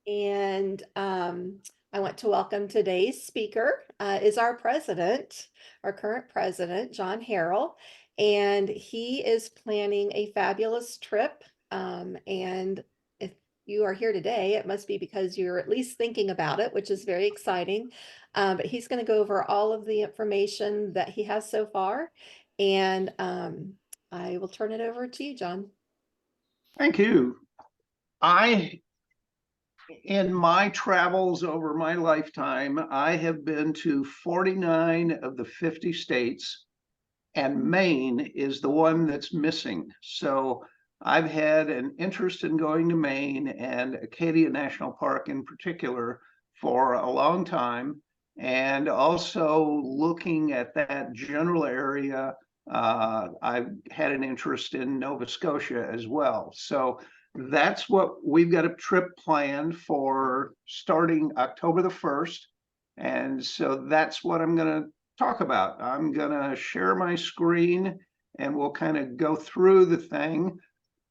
And I want to welcome today's speaker is our president, our current president, John Harrell, and he is planning a fabulous trip. And if you are here today, it must be because you're at least thinking about it, which is very exciting. But he's going to go over all of the information that he has so far, and I will turn it over to you, John. Thank you. In my travels over my lifetime, I have been to 49 of the 50 states, and Maine is the one that's missing. So I've had an interest in going to Maine and Acadia National Park in particular for a long time, and also looking at that general area. I've had an interest in Nova Scotia as well. So that's what we've got a trip planned for starting October the 1st. And so that's what I'm going to talk about. I'm going to share my screen and we'll kind of go through the thing.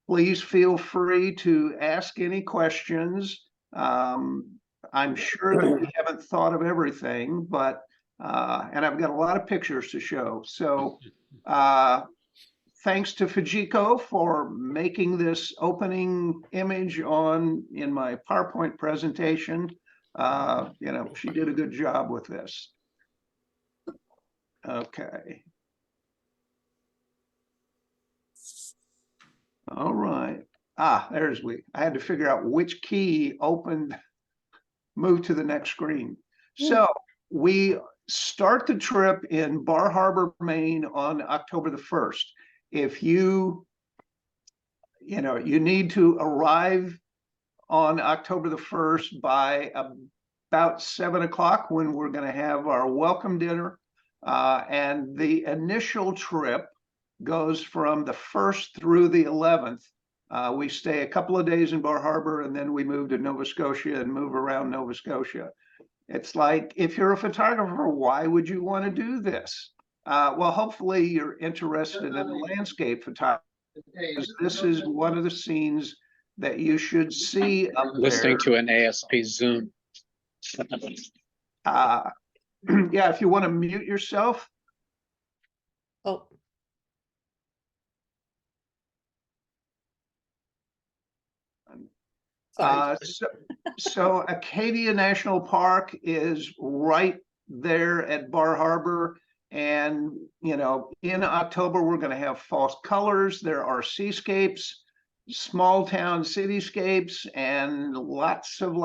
Please feel free to ask any questions. I'm sure that we haven't thought of everything, but and I've got a lot of pictures to show. So thanks to Fujiko for making this opening image in my PowerPoint presentation. She did a good job with this. Okay. All right. I had to figure out which key move to the next screen. So we start the trip in Bar Harbor, Maine on October the 1st. If you need to arrive on October the 1st by about 7 o'clock when we're going to have our welcome dinner. And the initial trip goes from the 1st through the 11th. We stay a couple of days in Bar Harbor and then we move to Nova Scotia and move around Nova Scotia. It's like, if you're a photographer, why would you want to do this? Well, hopefully you're interested in landscape photography. This is one of the scenes that you should see up listening to an ASP Zoom. Yeah, if you want to mute yourself. Oh. So Acadia National Park is right there at Bar Harbor. And, in October, we're going to have false colors. There are seascapes, small town cityscapes, and lots of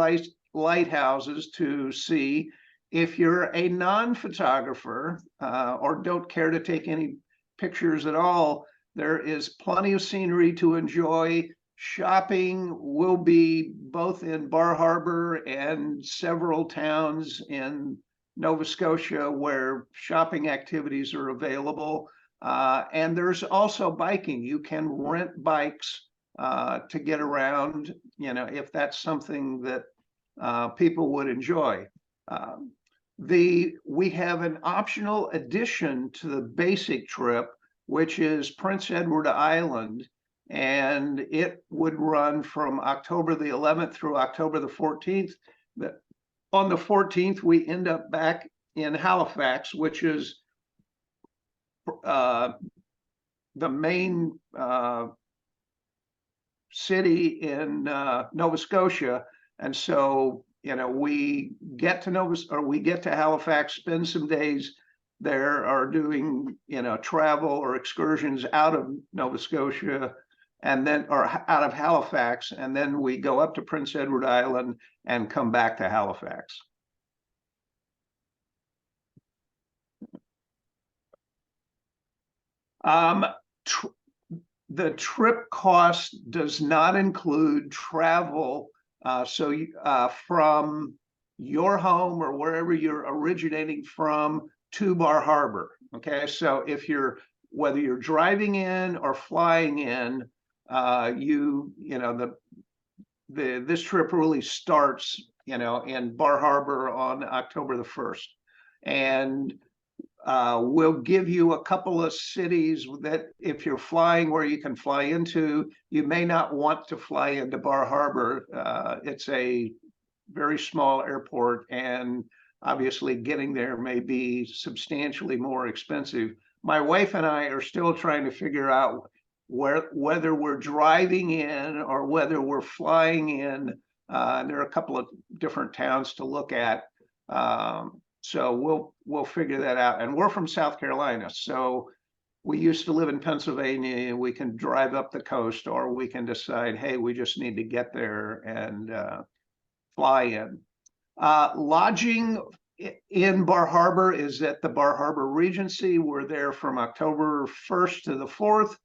lighthouses to see. If you're a non-photographer or don't care to take any pictures at all, there is plenty of scenery to enjoy. Shopping will be both in Bar Harbor and several towns in Nova Scotia where shopping activities are available. And there's also biking. You can rent bikes to get around, if that's something that people would enjoy. We have an optional addition to the basic trip, which is Prince Edward Island. And it would run from October the 11th through October the 14th. On the 14th, we end up back in Halifax, which is the main city in Nova Scotia. And so, we get to Halifax, spend some days there, are doing, travel or excursions out of Nova Scotia or out of Halifax, and then we go up to Prince Edward Island and come back to Halifax. The trip cost does not include travel. From your home or wherever you're originating from to Bar Harbor. Okay, so whether you're driving in or flying in, this trip really starts, in Bar Harbor on October the 1st. And we'll give you a couple of cities that if you're flying where you can fly into, you may not want to fly into Bar Harbor. It's a very small airport, and obviously getting there may be substantially more expensive. My wife and I are still trying to figure out whether we're driving in or whether we're flying in. There are a couple of different towns to look at. So we'll figure that out. And we're from South Carolina, so we used to live in Pennsylvania. We can drive up the coast, or we can decide, hey, we just need to get there and fly in. Lodging in Bar Harbor is at the Bar Harbor Regency. We're there from October 1st to the 4th.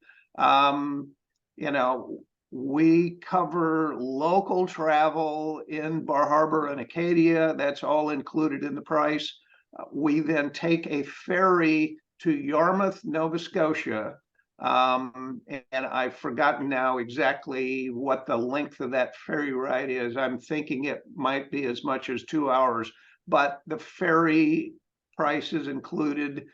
You know, we cover local travel in Bar Harbor and Acadia. That's all included in the price. We then take a ferry to Yarmouth, Nova Scotia. And I've forgotten now exactly what the length of that ferry ride is. I'm thinking it might be as much as 2 hours, but the ferry price is included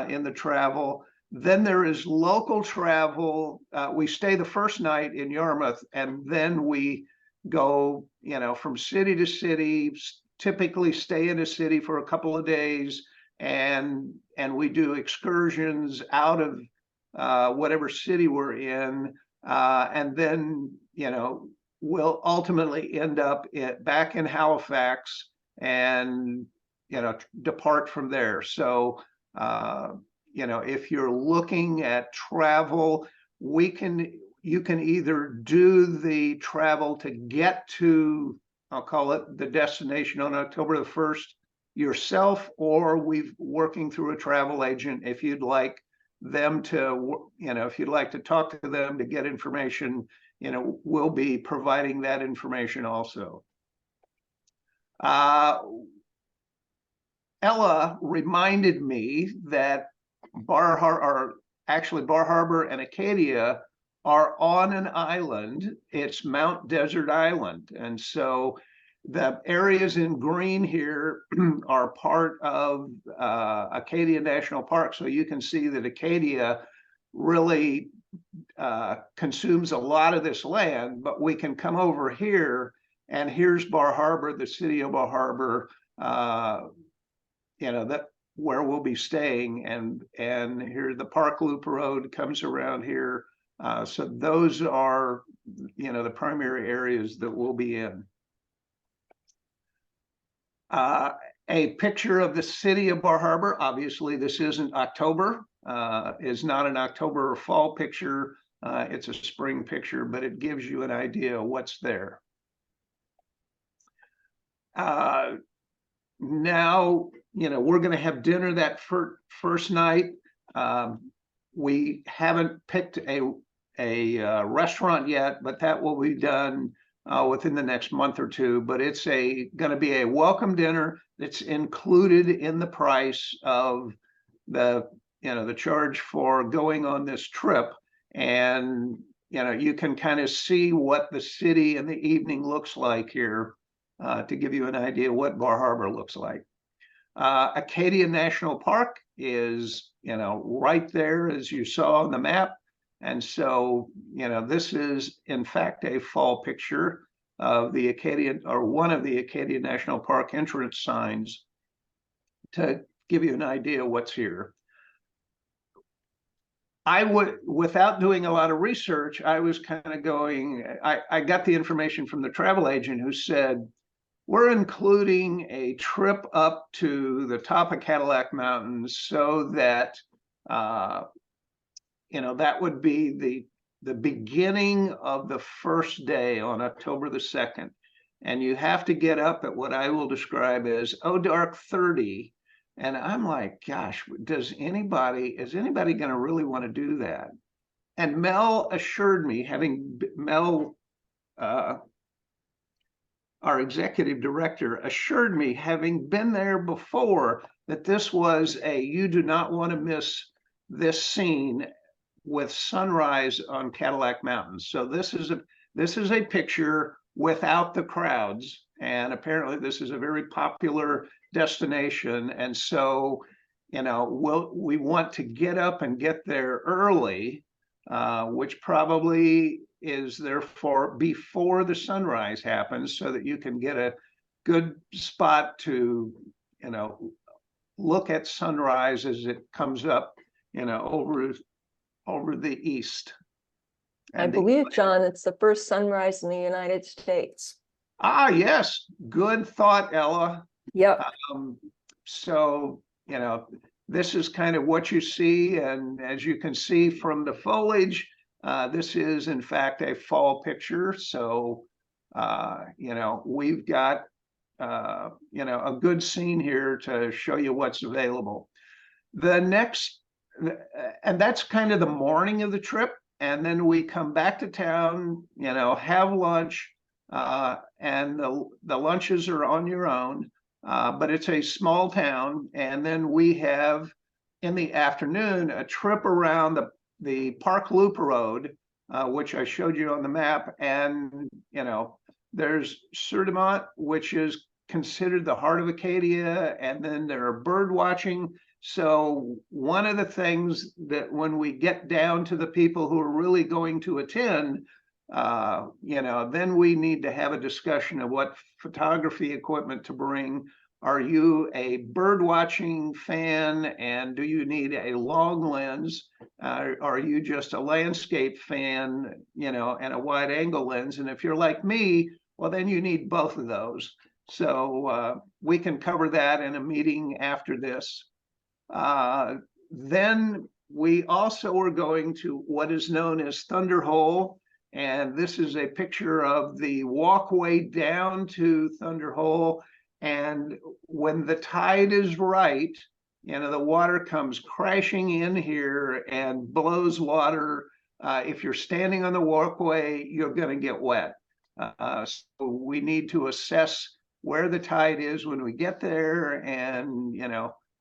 in the travel. Then there is local travel. We stay the first night in Yarmouth, and then we go, you know, from city to city, typically stay in a city for a couple of days, and we do excursions out of whatever city we're in, and then, you know, we'll ultimately end up back in Halifax and, you know, depart from there. So, you know, if you're looking at travel, you can either do the travel to get to, I'll call it, the destination on October the 1st yourself, or we're working through a travel agent if you'd like them to, you know, if you'd like to talk to them to get information, you know, we'll be providing that information also. Ella reminded me that Bar Harbor and Acadia are on an island. It's Mount Desert Island. And so the areas in green here are part of Acadia National Park. So you can see that Acadia really consumes a lot of this land, but we can come over here, and here's Bar Harbor, the city of Bar Harbor, you know, that where we'll be staying, and here the Park Loop Road comes around here. So those are, you know, the primary areas that we'll be in. A picture of the city of Bar Harbor. Obviously, this isn't October, is not an October or fall picture. It's a spring picture, but it gives you an idea of what's there. Now, you know, we're going to have dinner that first night. We haven't picked a restaurant yet, but that will be done within the next month or two. But it's going to be a welcome dinner that's included in the price of the, you know, the charge for going on this trip. And, you know, you can kind of see what the city in the evening looks like here, to give you an idea what Bar Harbor looks like. Acadia National Park is, you know, right there as you saw on the map. And so, you know, this is in fact a fall picture of the Acadia, or one of the Acadia National Park entrance signs, to give you an idea what's here. I would, without doing a lot of research, I was kind of going, I got the information from the travel agent who said, we're including a trip up to the top of Cadillac Mountains so that, you know, that would be the beginning of the first day on October the 2nd. And you have to get up at what I will describe as dark 30. And I'm like, gosh, is anybody going to really want to do that? And Mel assured me, our executive director assured me, having been there before, that this was you do not want to miss this scene with sunrise on Cadillac Mountains. So this is a picture without the crowds, and apparently this is a very popular destination. And so, you know, we want to get up and get there early, which probably is therefore before the sunrise happens, so that you can get good spot to, look at sunrise as it comes up, over the east. I And believe, John, it's the first sunrise in the United States. yes, good thought, Ella. Yep. So, this is kind of what you see. And as you can see from the foliage, this is in fact a fall picture. So, we've got, a good scene here to show you what's available. The next, and that's kind of the morning of the trip. And then we come back to town, have lunch, and the lunches are on your own. But it's a small town. And then we have in the afternoon a trip around the Park Loop Road, which I showed you on the map. And, there's Cerdemont, which is considered the heart of Acadia. And then there are bird watching. So one of the things that when we get down to the people who are really going to attend, then we need to have a discussion of what photography equipment to bring. Are you a bird watching fan, and do you need a long lens? Are you just a landscape fan, and a wide angle lens? And if you're like me, well, then you need both of those. So we can cover that in a meeting after this. Then we also are going to what is known as Thunder Hole. And this is a picture of the walkway down to Thunder Hole. And when the tide is right, the water comes crashing in here and blows water. If you're standing on the walkway, you're going to get wet. So we need to assess where the tide is when we get there, and,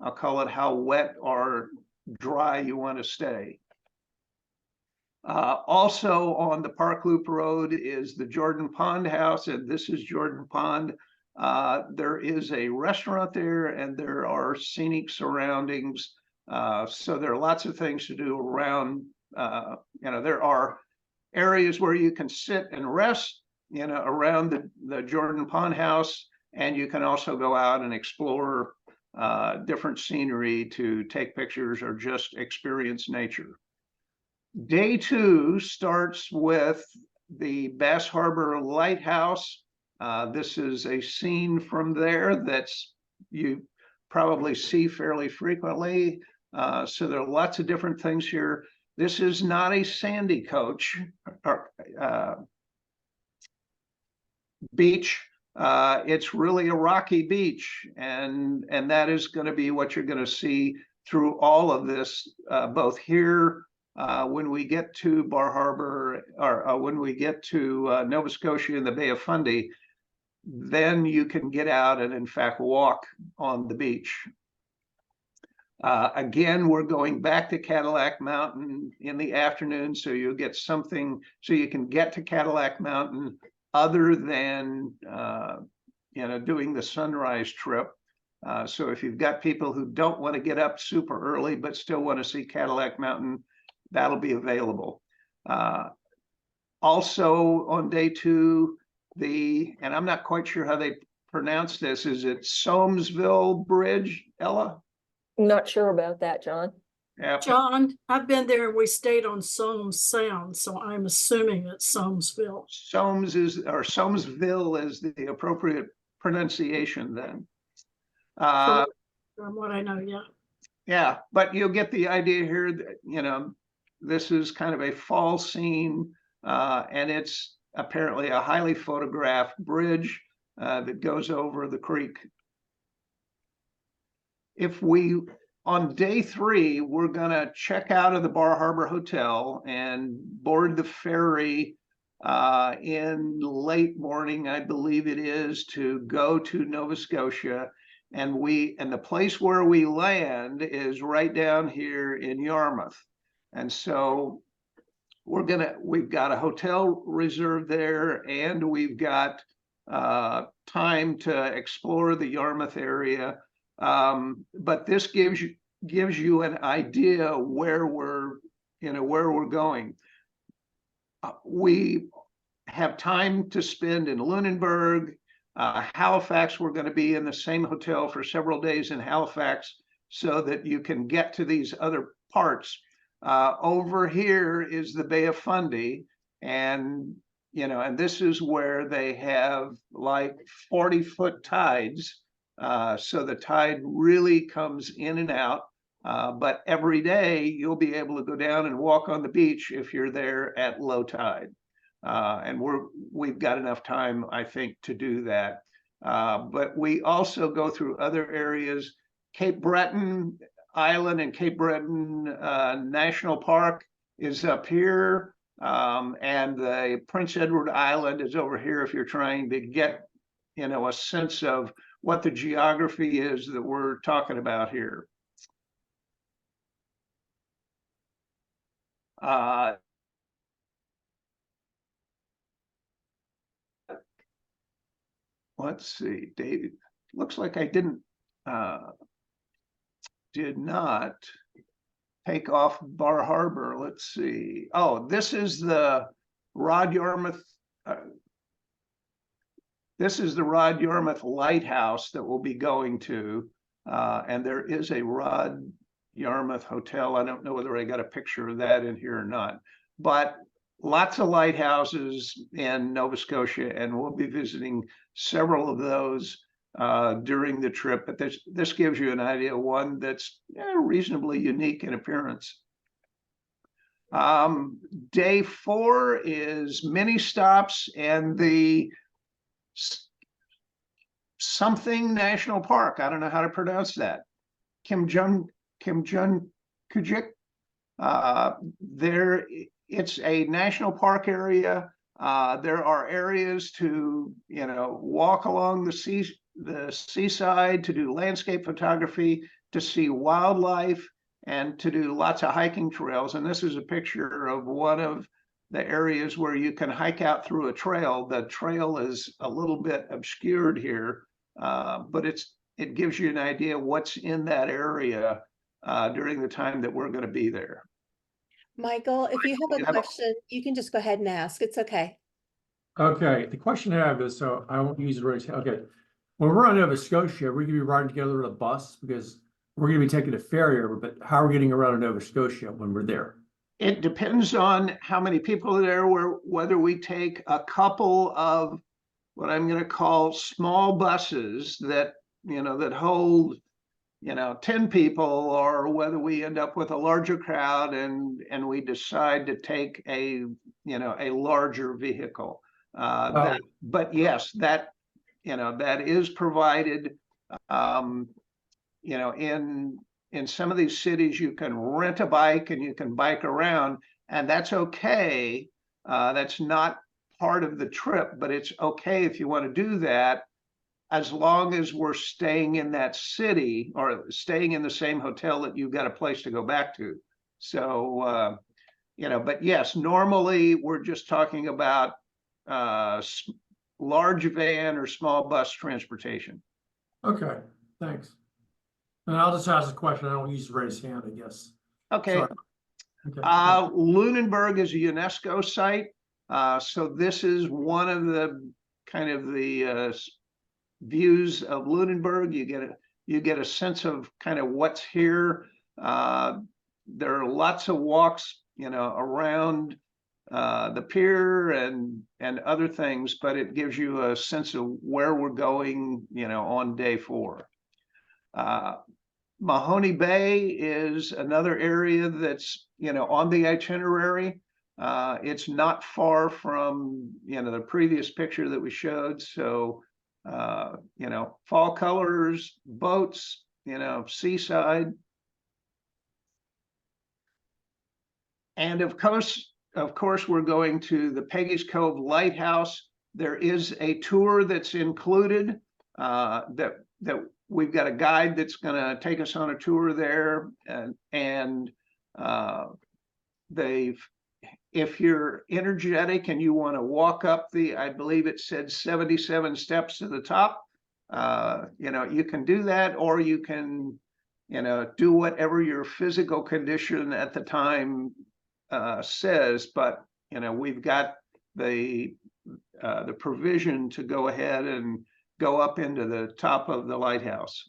I'll call it how wet or dry you want to stay. Also on the Park Loop Road is the Jordan Pond House, and this is Jordan Pond. There is a restaurant there, and there are scenic surroundings. So there are lots of things to do around, there are areas where you can sit and rest, around the Jordan Pond House, and you can also go out and explore different scenery to take pictures or just experience nature. Day 2 starts with the Bass Harbor Lighthouse. This is a scene from there that's you probably see fairly frequently. So there are lots of different things here. This is not a sandy coach or beach. It's really a rocky beach, and that is going to be what you're going to see through all of this, both here when we get to Bar Harbor, or when we get to Nova Scotia in the Bay of Fundy. Then you can get out and in fact walk on the beach. Again, we're going back to Cadillac Mountain in the afternoon, so you'll get something, so you can get to Cadillac Mountain other than doing the sunrise trip. So if you've got people who don't want to get up super early but still want to see Cadillac Mountain, that'll be available. Also on day 2, and I'm not quite sure how they pronounce this, is it Somesville Bridge, Ella? Not sure about that, John. Yeah. John, I've been there. We stayed on Somes Sound, so I'm assuming it's Somesville. Somesville is the appropriate pronunciation then. From what I know, yeah. Yeah, but you'll get the idea here that, this is kind of a fall scene, and it's apparently a highly photographed bridge that goes over the creek. On day 3, we're gonna check out of the Bar Harbor Hotel and board the ferry in late morning, I believe it is, to go to Nova Scotia. And the place where we land is right down here in Yarmouth. And so we've got a hotel reserved there, and we've got time to explore the Yarmouth area. But this gives you an idea where we're going. We have time to spend in Lunenburg. Halifax, we're going to be in the same hotel for several days in Halifax so that you can get to these other parts. Over here is the Bay of Fundy, and and this is where they have like 40-foot tides. So the tide really comes in and out. But every day you'll be able to go down and walk on the beach if you're there at low tide. And we've got enough time, I think, to do that. But we also go through other areas. Cape Breton Island and Cape Breton National Park is up here. And the Prince Edward Island is over here if you're trying to get, a sense of what the geography is that we're talking about here. Let's see, David. Looks like I did not take off Bar Harbor. Let's see. Oh, this is the Rod Yarmouth. This is the Rod Yarmouth Lighthouse that we'll be going to. And there is a Rod Yarmouth Hotel. I don't know whether I got a picture of that in here or not, but lots of lighthouses in Nova Scotia, and we'll be visiting several of those during the trip. But this gives you an idea of one that's reasonably unique in appearance. Day 4 is mini stops and the something National Park. I don't know how to pronounce that. Kimjung Kujik. It's a national park area. There are areas to walk along the seaside, to do landscape photography, to see wildlife, and to do lots of hiking trails. And this is a picture of one of the areas where you can hike out through a trail. The trail is a little bit obscured here, but it gives you an idea what's in that area during the time that we're going to be there. Michael, if you have a question, you can just go ahead and ask. It's okay. Okay, the question I have is, so I won't use the road. Okay, when we're on Nova Scotia, we're gonna be riding together with a bus because we're gonna be taking a ferry over, but how are we getting around in Nova Scotia when we're there? It depends on how many people are there, whether we take a couple of what I'm going to call small buses that, that hold, 10 people, or whether we end up with a larger crowd and we decide to take a larger vehicle. But yes, that is provided. In some of these cities, you can rent a bike and you can bike around, and that's okay. That's not part of the trip, but it's okay if you want to do that, as long as we're staying in that city or staying in the same hotel that you've got a place to go back to. So, but yes, normally we're just talking about large van or small bus transportation. Okay, thanks. And I'll just ask a question. I don't use raise hand, I guess. Okay. Sorry. Okay. Lunenburg is a UNESCO site. So this is one of the kind of the views of Lunenburg. You get a sense of kind of what's here. There are lots of walks, around the pier and other things, but it gives you a sense of where we're going, on day 4. Mahoney Bay is another area that's, on the itinerary. It's not far from, the previous picture that we showed. So, fall colors, boats, seaside. And of course, we're going to the Peggy's Cove Lighthouse. There is a tour that's included that we've got a guide that's going to take us on a tour there, and if you're energetic and you want to walk up I believe it said 77 steps to the top, you can do that, or you can, do whatever your physical condition at the time says. But we've got the provision to go ahead go up into the top of the lighthouse.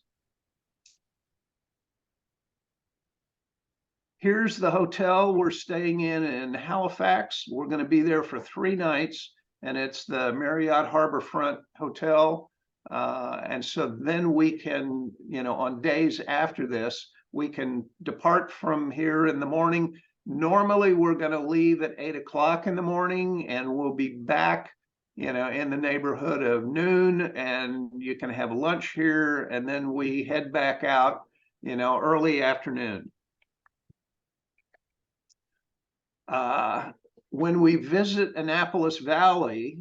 Here's the hotel we're staying in Halifax. We're going to be there for 3 nights, and it's the Marriott Harborfront Hotel. And so then we can, on days after this, we can depart from here in the morning. Normally, we're going to leave at 8 o'clock in the morning, and we'll be back, in the neighborhood of noon, and you can have lunch here, and then we head back out, early afternoon. When we visit Annapolis Valley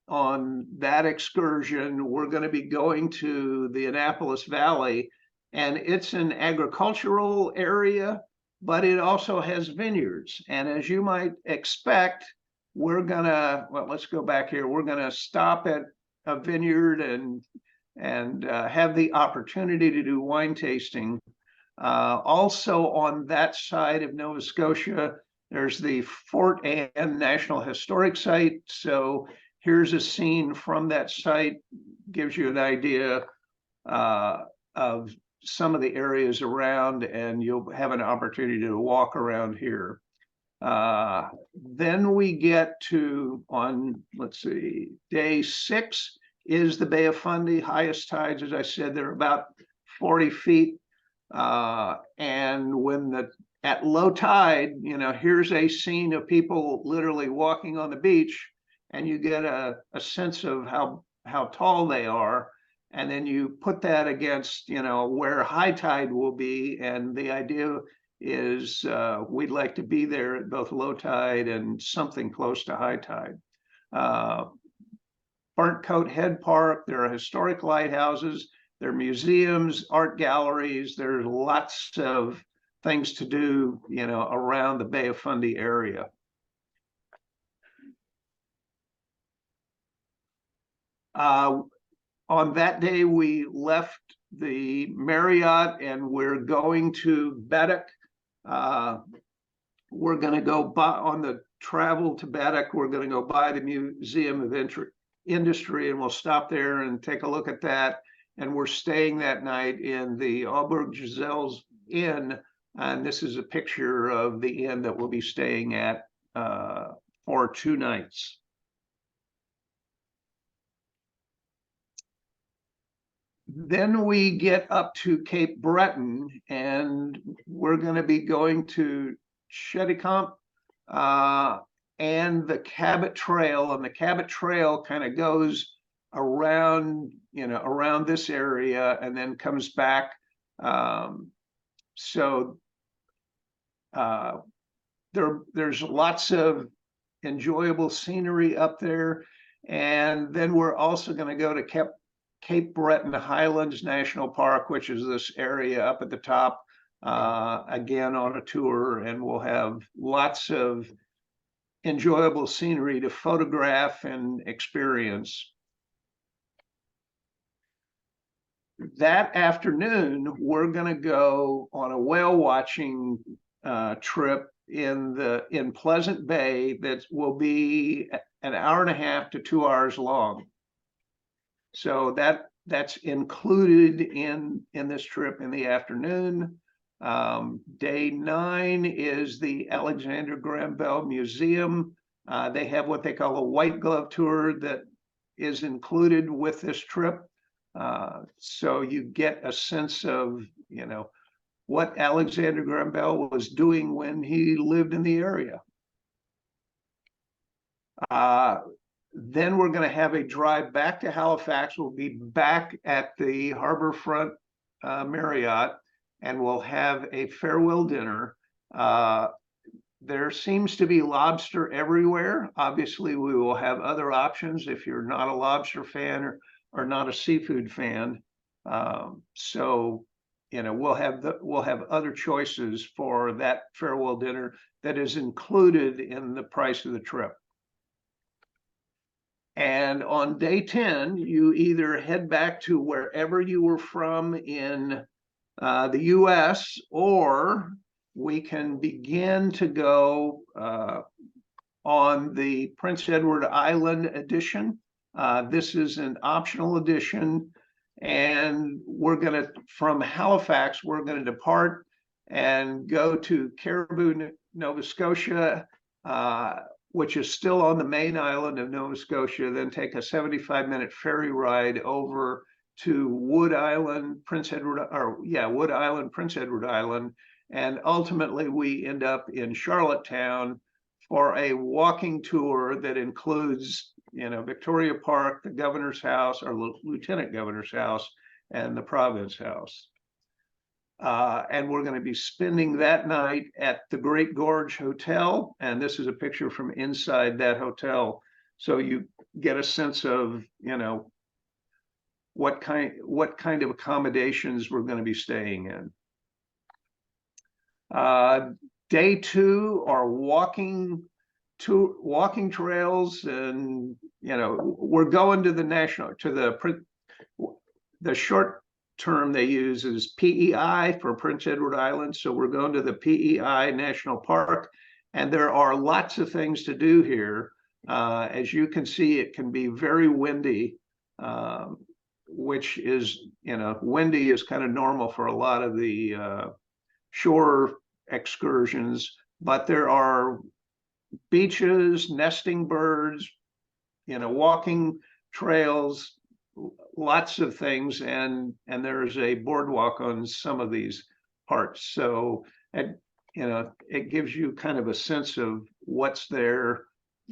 on that excursion, we're going to be going to the Annapolis Valley, and it's an agricultural area, but it also has vineyards. And as you might expect, we're gonna, well, let's go back here. We're gonna stop at a vineyard and have the opportunity to do wine tasting. Also on that side of Nova Scotia, there's the Fort Anne National Historic Site. So here's a scene from that site, gives you an idea of some of the areas around, and you'll have an opportunity to walk around here. Then we get to, let's see, day 6 is the Bay of Fundy. Highest tides, as I said, they're about 40 feet. And at low tide, here's a scene of people literally walking on the beach, and you get a sense of how tall they are. And then you put that against, where high tide will be. And the idea is we'd like to be there at both low tide and something close to high tide. Burnt Coat Head Park, there are historic lighthouses, there are museums, art galleries, there's lots of things to do, around the Bay of Fundy area. On that day, we left the Marriott and we're going to Baddock. We're going to go by on the travel to Baddock. We're going to go by the Museum of Industry, and we'll stop there and take a look at that. And we're staying that night in the Auberge Giselles Inn. And this is a picture of the inn that we'll be staying at for 2 nights. Then we get up to Cape Breton, and we're going to be going to Cheticamp and the Cabot Trail. And the Cabot Trail kind of goes around, around this area and then comes back. There's lots of enjoyable scenery up there. And then we're also going to go to Cape Breton Highlands National Park, which is this area up at the top, again on a tour, and we'll have lots of enjoyable scenery to photograph and experience. That afternoon, we're going to go on a whale watching trip in Pleasant Bay that will be 1.5 to 2 hours long. So that's included in this trip in the afternoon. Day 9 is the Alexander Graham Bell Museum. They have what they call a white glove tour that is included with this trip. So you get a sense of, what Alexander Graham Bell was doing when he lived in the area. Then we're going to have a drive back to Halifax. We'll be back at the Harborfront Marriott, and we'll have a farewell dinner. There seems to be lobster everywhere. Obviously, we will have other options if you're not a lobster fan or not a seafood fan. We'll have other choices for that farewell dinner that is included in the price of the trip. And on day 10, you either head back to wherever you were from in the US, or we can begin to go on the Prince Edward Island edition. This is an optional edition, and from Halifax, we're gonna depart and go to Caribou, Nova Scotia, which is still on the main island of Nova Scotia, then take a 75-minute ferry ride over to Wood Island, Prince Edward Island, and ultimately we end up in Charlottetown for a walking tour that includes, Victoria Park, the governor's house, or lieutenant governor's house, and the province house. And we're going to be spending that night at the Great Gorge Hotel. And this is a picture from inside that hotel. So you get a sense of, what kind of accommodations we're going to be staying in. Day 2 are walking trails, and we're going to the short term they use is PEI for Prince Edward Island. So we're going to the PEI National Park, and there are lots of things to do here. As you can see, it can be very windy, which is, windy is kind of normal for a lot of the shore excursions, but there are beaches, nesting birds, walking trails, lots of things, and there's a boardwalk on some of these parts. So it gives you kind of a sense of what's there,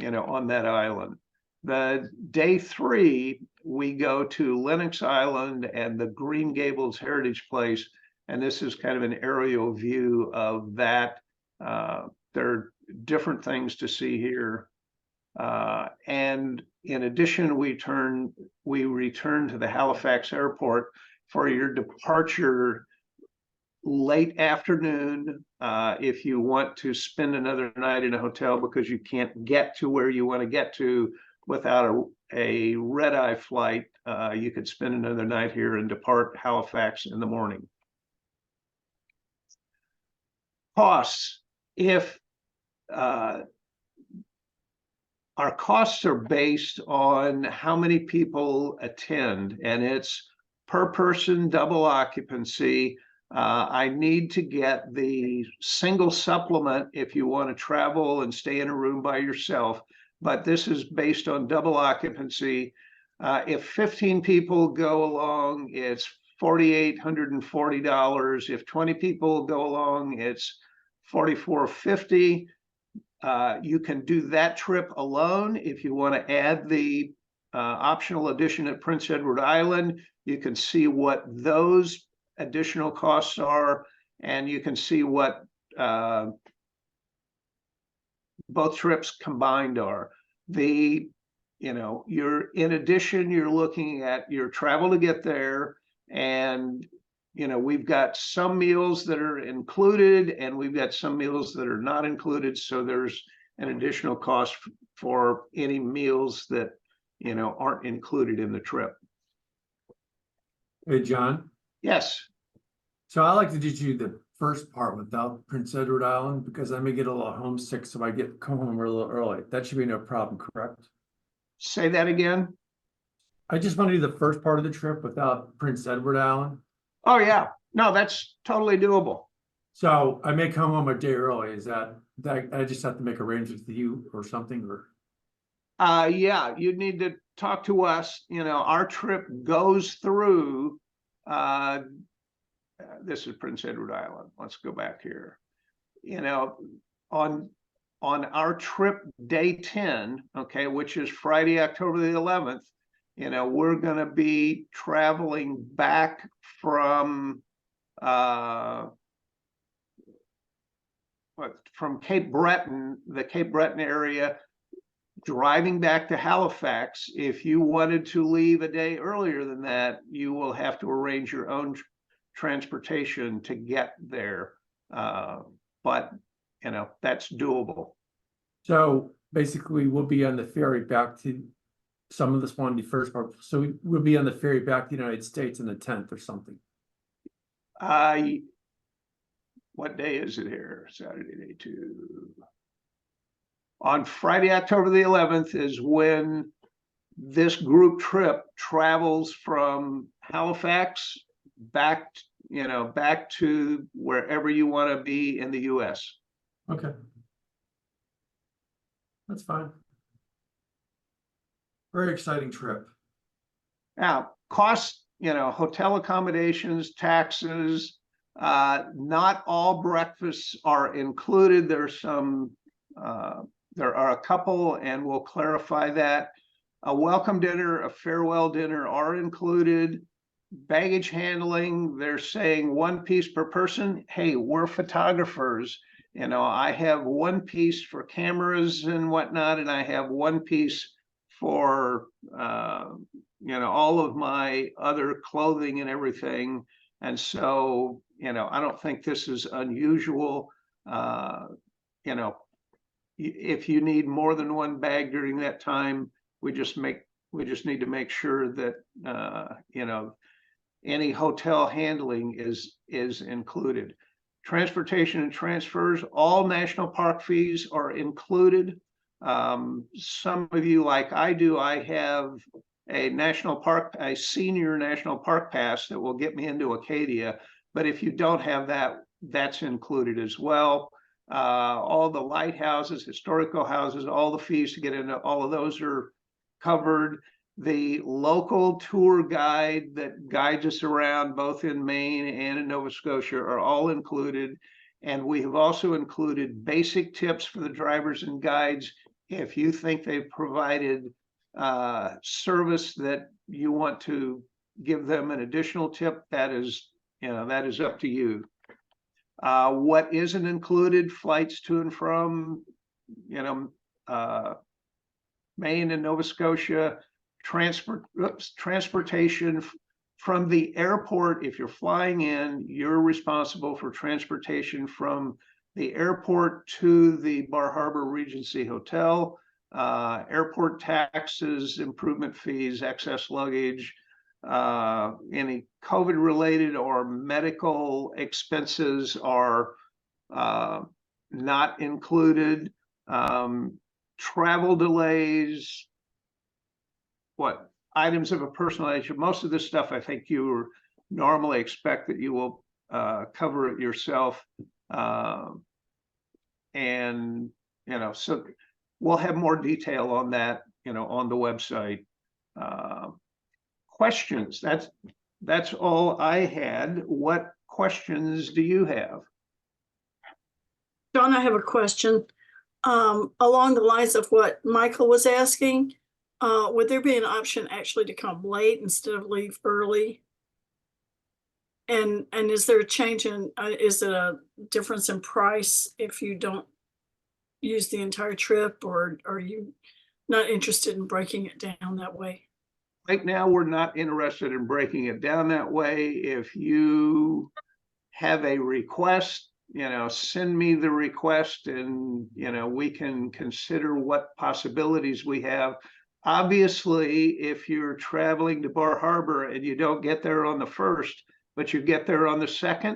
on that island. The day 3, we go to Lenox Island and the Green Gables Heritage Place, and this is kind of an aerial view of that. There are different things to see here. And in addition, we return to the Halifax airport for your departure late afternoon. If you want to spend another night in a hotel because you can't get to where you want to get to without a red-eye flight, you could spend another night here and depart Halifax in the morning. Costs. If our costs are based on how many people attend, and it's per person, double occupancy. I need to get the single supplement if you want to travel and stay in a room by yourself, but this is based on double occupancy. If 15 people go along, it's $4,840. If 20 people go along, it's $4,450. You can do that trip alone. If you want to add the optional edition at Prince Edward Island, you can see what those additional costs are, and you can see what both trips combined are. In addition, you're looking at your travel to get there, and we've got some meals that are included and we've got some meals that are not included. So there's an additional cost for any meals that, aren't included in the trip. Hey, John. Yes. So I like to do the first part without Prince Edward Island because I may get a little homesick, so I come home a little early. That should be no problem, correct? Say that again. I just want to do the first part of the trip without Prince Edward Island. Oh yeah, no, that's totally doable. So I may come home a day early. Is that I just have to make arrangements with you or something, or? Yeah, you need to talk to us. Our trip goes through. This is Prince Edward Island. Let's go back here. On our trip day 10, okay, which is Friday, October the 11th. We're going to be traveling back from Cape Breton, the Cape Breton area, driving back to Halifax. If you wanted to leave a day earlier than that, you will have to arrange your own transportation to get there. But that's doable. So basically, we'll be on the ferry back to. Some of us wanted the first part, so we'll be on the ferry back to the United States on the 10th or something. What day is it here? Saturday, day 2. On Friday, October the 11th is when this group trip travels from Halifax back, back to wherever you want to be in the US. Okay. That's fine. Very exciting trip. Now, costs, hotel accommodations, taxes, not all breakfasts are included. There's some, there are a couple, and we'll clarify that. A welcome dinner, a farewell dinner are included. Baggage handling, they're saying 1 piece per person. Hey, we're photographers. I have 1 piece for cameras and whatnot, and I have 1 piece for, all of my other clothing and everything. And so, I don't think this is unusual. If you need more than 1 bag during that time, we just need to make sure that, any hotel handling is included. Transportation and transfers, all national park fees are included. Some of you, like I do, I have a senior national park pass that will get me into Acadia. But if you don't have that, that's included as well. All the lighthouses, historical houses, all the fees to get into all of those are covered. The local tour guide that guides us around both in Maine and in Nova Scotia are all included. And we have also included basic tips for the drivers and guides. If you think they've provided service that you want to give them an additional tip, that is up to you. What isn't included, flights to and from, Maine and Nova Scotia, transportation from the airport. If you're flying in, you're responsible for transportation from the airport to the Bar Harbor Regency Hotel. Airport taxes, improvement fees, excess luggage, any COVID related or medical expenses are not included. Travel delays, items of a personal nature, most of this stuff I think you normally expect that you will cover it yourself. And so we'll have more detail on that on the website. Questions, that's all I had. What questions do you have? John, I have a question along the lines of what Michael was asking. Would there be an option actually to come late instead of leave early? And is there a change in, is it a difference in price if you don't use the entire trip, or are you not interested in breaking it down that way? Right now, we're not interested in breaking it down that way. If you have a request, send me the request, and we can consider what possibilities we have. Obviously, if you're traveling to Bar Harbor and you don't get there on the 1st, but you get there on the 2nd,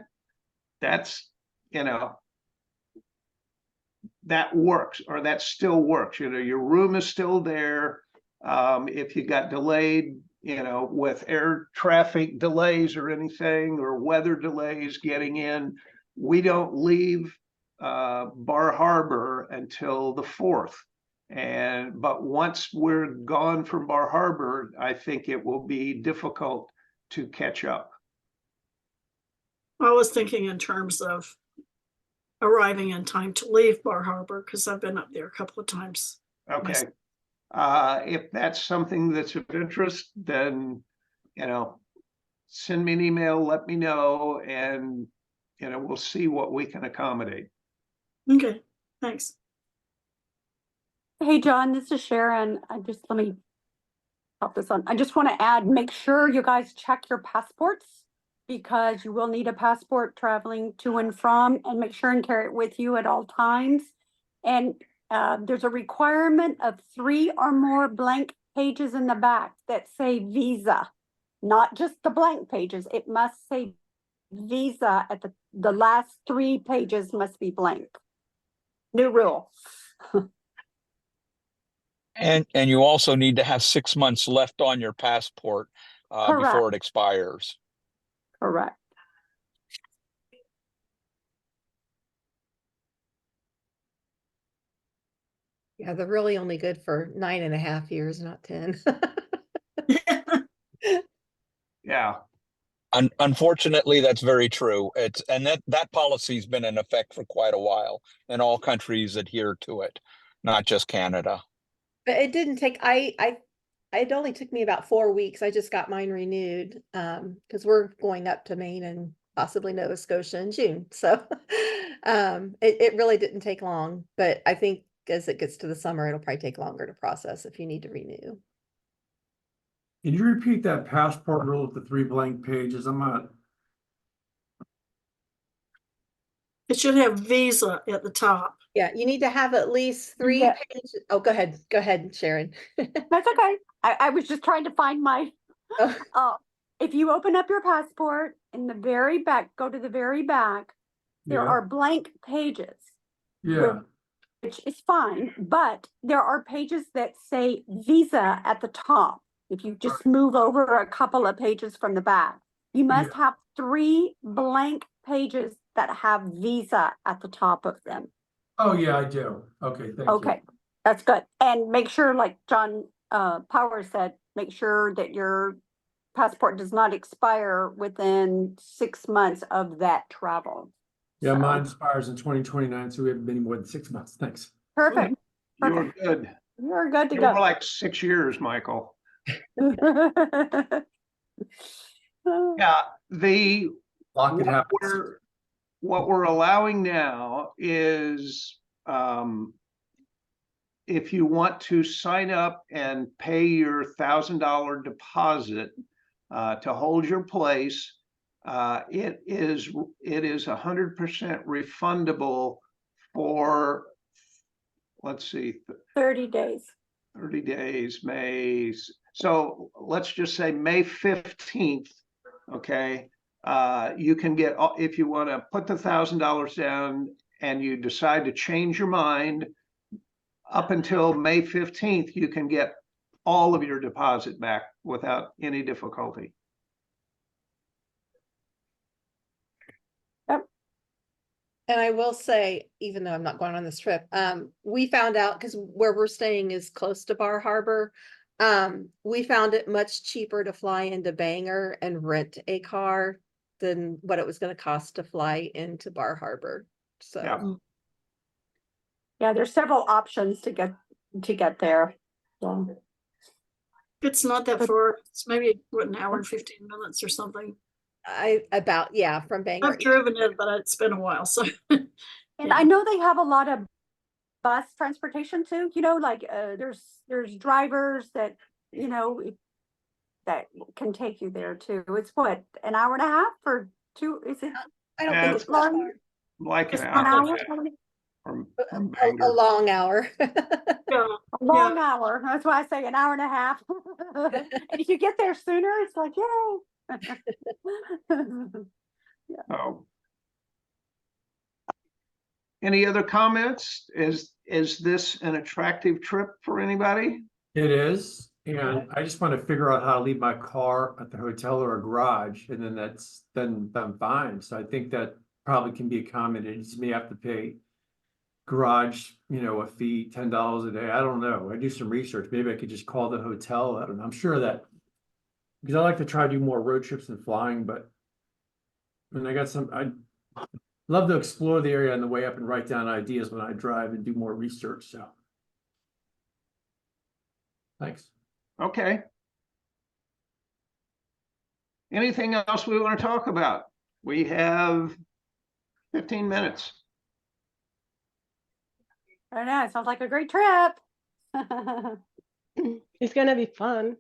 that's, that works, or that still works. Your room is still there. If you got delayed, with air traffic delays or anything, or weather delays getting in, we don't leave Bar Harbor until the 4th. But once we're gone from Bar Harbor, I think it will be difficult to catch up. I was thinking in terms of arriving in time to leave Bar Harbor, because I've been up there a couple of times. Okay. If that's something that's of interest, then, send me an email, let me know, and, we'll see what we can accommodate. Okay, thanks. Hey, John, this is Sharon. Let me pop this on. I just want to add, make sure you guys check your passports, because you will need a passport traveling to and from, and make sure and carry it with you at all times. And there's a requirement of 3 or more blank pages in the back that say visa, not just the blank pages. It must say visa at the last 3 pages must be blank. New rule. And you also need to have 6 months left on your passport before Correct. it expires. Correct. Yeah, they're really only good for 9.5 years, not 10. Yeah, Unfortunately, that's very true. That policy's been in effect for quite a while, and all countries adhere to it, not just Canada. But it didn't take, it only took me about 4 weeks. I just got mine renewed, because we're going up to Maine and possibly Nova Scotia in June. So, it really didn't take long, but I think as it gets to the summer, it'll probably take longer to process if you need to renew. Can you repeat that passport rule with the 3 blank pages? I'm not, It should have visa at the top. Yeah, you need to have at least 3 Yeah. pages. Oh, go ahead, Sharon. That's okay. I was just trying to find my, Oh, if you open up your passport in the very back, go to the very back, there yeah, are blank pages, yeah, which is fine, but there are pages that say visa at the top. If you just move over a couple of pages from the back, you must have 3 blank pages that have visa at the top of them. oh, yeah, I do. Okay, thank you. Okay, that's good. And make sure, like John Power said, make sure that your passport does not expire within 6 months of that travel. Yeah, So, mine expires in 2029, so we haven't been more than 6 months. Thanks. perfect. you were good. You're good to You were go. like 6 years, Michael. Yeah, Lot could what happen. we're allowing now is, if you want to sign up and pay your $1,000 deposit to hold your place, it is 100% refundable for, let's see, 30 days. 30 days, so let's just say May 15th, okay? You can get, if you want to put the $1,000 down and you decide to change your mind, up until May 15th, you can get all of your deposit back without any difficulty. and I will say, even though I'm not going on this trip, we found out, because where we're staying is close to Bar Harbor. We found it much cheaper to fly into Bangor and rent a car than what it was going to cost to fly into Bar Harbor. So, Yeah. Yeah, there's several options to get there. So, It's not that far. It's maybe what, an hour and 15 minutes or something. from Bangor. I've driven it, but it's been a while. So, and Yeah. I know they have a lot of bus transportation too, like there's drivers that, that can take you there too. It's what, an hour and a half or 2, is it? I don't Yeah, think it's it's that long. like an It's An hour hour? from far. A Bangor. long hour. yeah, A long hour. That's why I say an hour and a half. And if you get there sooner, it's like, yay. Oh. Any other comments? Is this an attractive trip for anybody? It is, and I just want to figure out how to leave my car at the hotel or a garage, and then I'm fine. So I think that probably can be accommodated. It's me have to pay garage, a fee, $10 a day. I don't know. I do some research. Maybe I could just call the hotel. I don't know. I'm sure that, because I like to try to do more road trips than flying, but and I love to explore the area on the way up and write down ideas when I drive and do more research. So thanks. Okay. Anything else we want to talk about? We have 15 minutes. I don't know. It sounds like a great trip. It's gonna be fun.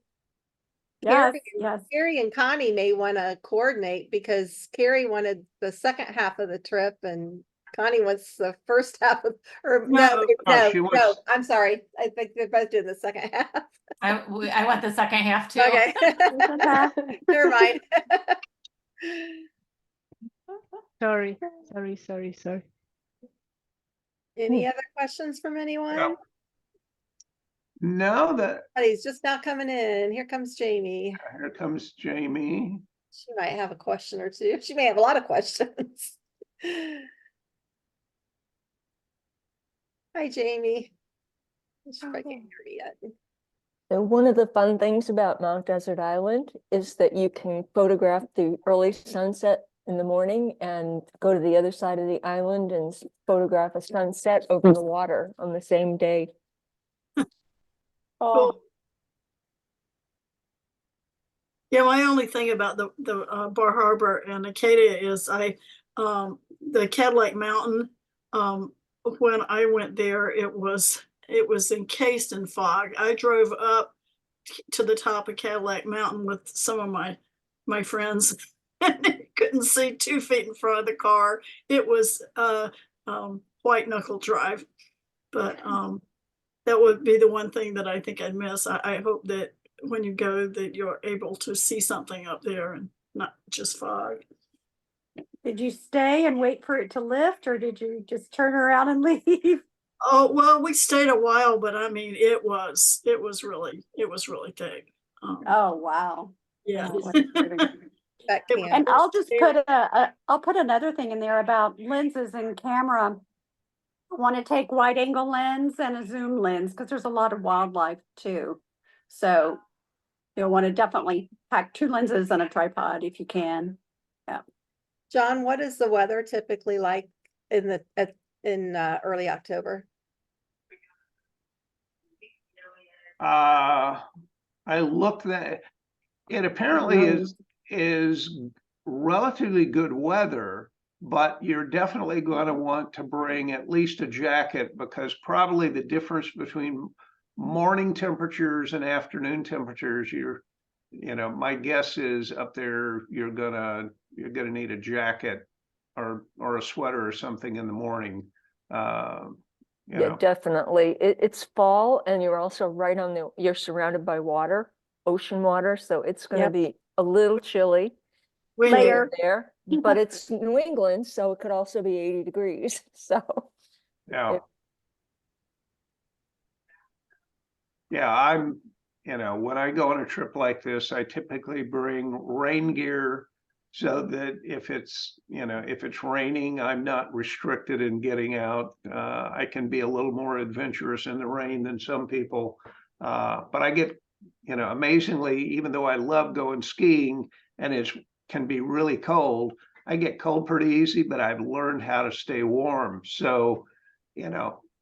Yes, Carrie, yes. Carrie and Connie may want to coordinate, because Carrie wanted the second half of the trip and Connie wants the first half of, or No. She no, wants- I'm sorry. I think they're both doing the second half. I want the second half too. Okay. Never mind. Sorry. Any other questions from anyone? No. No, that, He's just now coming in. Here comes Jamie. here comes Jamie. She might have a question or two. She may have a lot of questions. Hi, Jamie. She probably can't hear me yet. So one of the fun things about Mount Desert Island is that you can photograph the early sunset in the morning and go to the other side of the island and photograph a sunset over the water on the same day. Oh, Yeah, my only thing about the Bar Harbor and Acadia is the Cadillac Mountain, when I went there, it was encased in fog. I drove up to the top of Cadillac Mountain with some of my friends and couldn't see 2 feet in front of the car. It was white knuckle drive, but that would be the one thing that I think I'd miss. I hope that when you go that you're able to see something up there and not just fog. did you stay and wait for it to lift, or did you just turn around and leave? Oh, well, we stayed a while, but I mean, it was really thick. Oh, wow. Yeah. That It- can. And I'll just put I'll put another thing in there about lenses and camera. I want to take wide angle lens and a zoom lens because there's a lot of wildlife too. So you'll want to definitely pack 2 lenses and a tripod if you can. John, what is the weather typically like in early October? I looked that, it apparently is relatively good weather, but you're definitely going to want to bring at least a jacket, because probably the difference between morning temperatures and afternoon temperatures, my guess is up there, you're gonna need a jacket or a sweater or something in the morning. Yeah, definitely. It's fall and you're also right on you're surrounded by water, ocean water, so it's gonna Yep. be a little chilly Windy. Layer. there, but it's New England, so it could also be 80 degrees, so. Yeah. Yeah, when I go on a trip like this, I typically bring rain gear so that if it's raining, I'm not restricted in getting out. I can be a little more adventurous in the rain than some people. But I get, amazingly, even though I love going skiing and it can be really cold, I get cold pretty easy, but I've learned how to stay warm. So,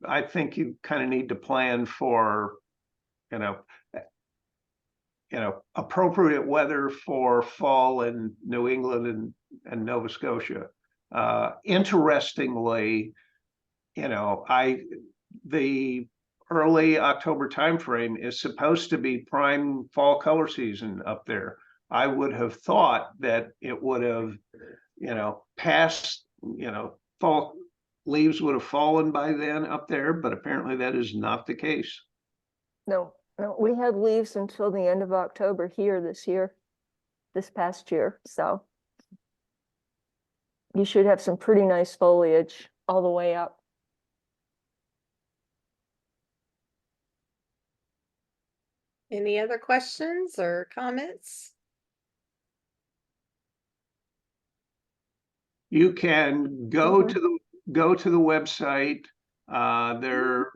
I think you kind of need to plan for, appropriate weather for fall in New England and Nova Scotia. Interestingly, the early October timeframe is supposed to be prime fall color season up there. I would have thought that it would have, passed, fall leaves would have fallen by then up there, but apparently that is not the case. No, we had leaves until the end of October here this past year, so. You should have some pretty nice foliage all the way up. Any other questions or comments? You can go to the website. There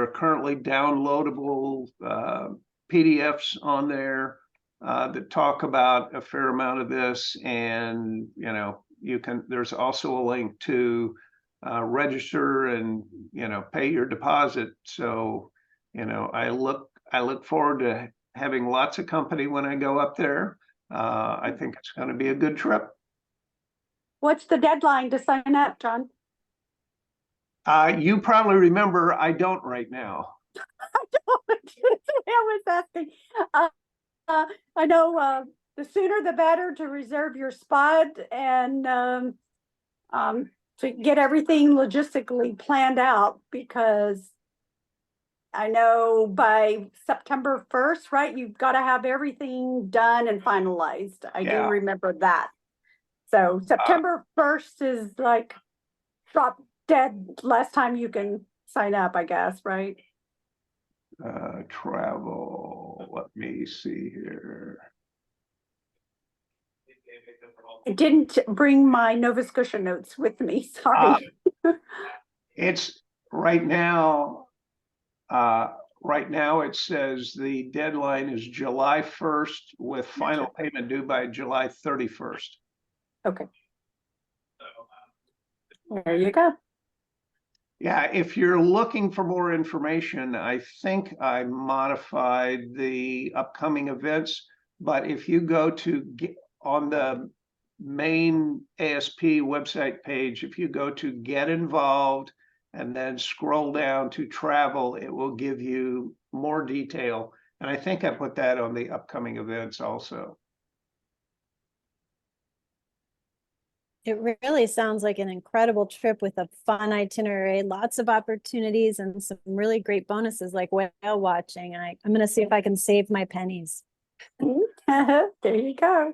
are currently downloadable PDFs on there that talk about a fair amount of this, and there's also a link to register and pay your deposit. So I look forward to having lots of company when I go up there. I think it's going to be a good trip. What's the deadline to sign up, John? You probably remember, I don't right now. I was asking. I know the sooner the better to reserve your spot and to get everything logistically planned out, because I know by September 1st, right, you've got to have everything done and finalized. I do Yeah. remember that. So September 1st is like drop dead last time you can sign up, I guess, right? Travel, let me see here. I didn't bring my Nova Scotia notes with me, sorry. It's right now, it says the deadline is July 1st with final payment due by July 31st. Okay. There you go. Yeah, if you're looking for more information, I think I modified the upcoming events, but if you go to get on the main ASP website page, if you go to get involved and then scroll down to travel, it will give you more detail. And I think I put that on the upcoming events also. It really sounds like an incredible trip with a fun itinerary, lots of opportunities and some really great bonuses like whale watching. I'm going to see if I can save my pennies. There you go.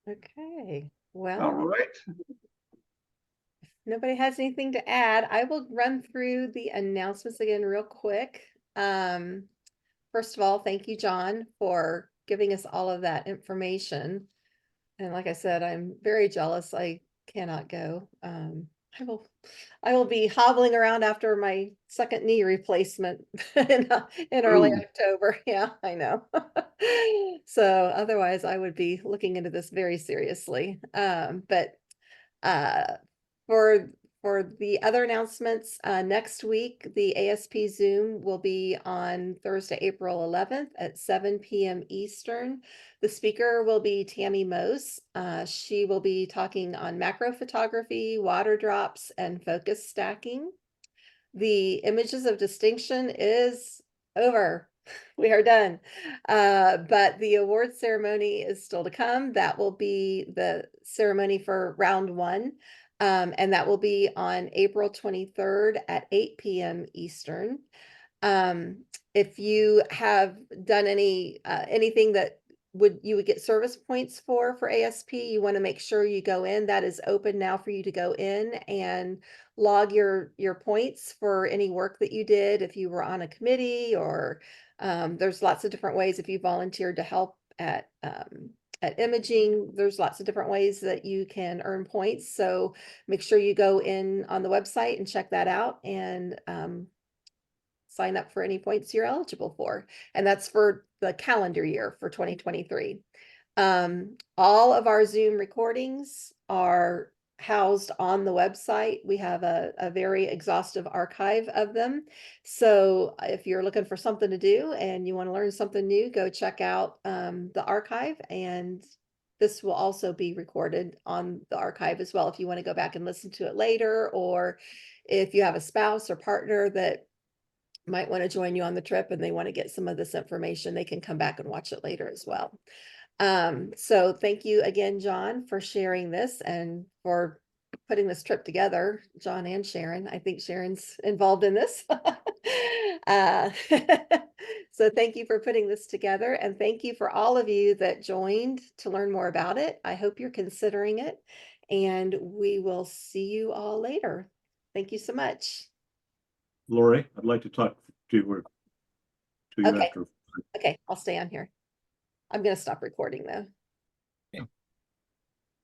Okay, All well, right. if nobody has anything to add, I will run through the announcements again real quick. First of all, thank you, John, for giving us all of that information. And like I said, I'm very jealous. I cannot go. I will be hobbling around after my second knee replacement in early Ooh. October. Yeah, I know. So otherwise I would be looking into this very seriously. But for the other announcements, next week, the ASP Zoom will be on Thursday, April 11th at 7 p.m. Eastern. The speaker will be Tammy Mose. She will be talking on macro photography, water drops, and focus stacking. The Images of Distinction is over. We are done. But the award ceremony is still to come. That will be the ceremony for round one. And that will be on April 23rd at 8 p.m. Eastern. If you have done anything that you would get service points for ASP, you want to make sure you go in. That is open now for you to go in and log your points for any work that you did. If you were on a committee or there's lots of different ways. If you volunteered to help at imaging, there's lots of different ways that you can earn points. So make sure you go in on the website and check that out and sign up for any points you're eligible for. And that's for the calendar year for 2023. All of our Zoom recordings are housed on the website. We have a very exhaustive archive of them. So if you're looking for something to do and you want to learn something new, go check out the archive. And this will also be recorded on the archive as well if you want to go back and listen to it later, or if you have a spouse or partner that might want to join you on the trip and they want to get some of this information, they can come back and watch it later as well. So thank you again, John, for sharing this and for putting this trip together, John and Sharon. I think Sharon's involved in this. So thank you for putting this together, and thank you for all of you that joined to learn more about it. I hope you're considering it, and we will see you all later. Thank you so much. Lori, I'd like to talk to you Okay. after. Okay, I'll stay on here. I'm going to stop recording though.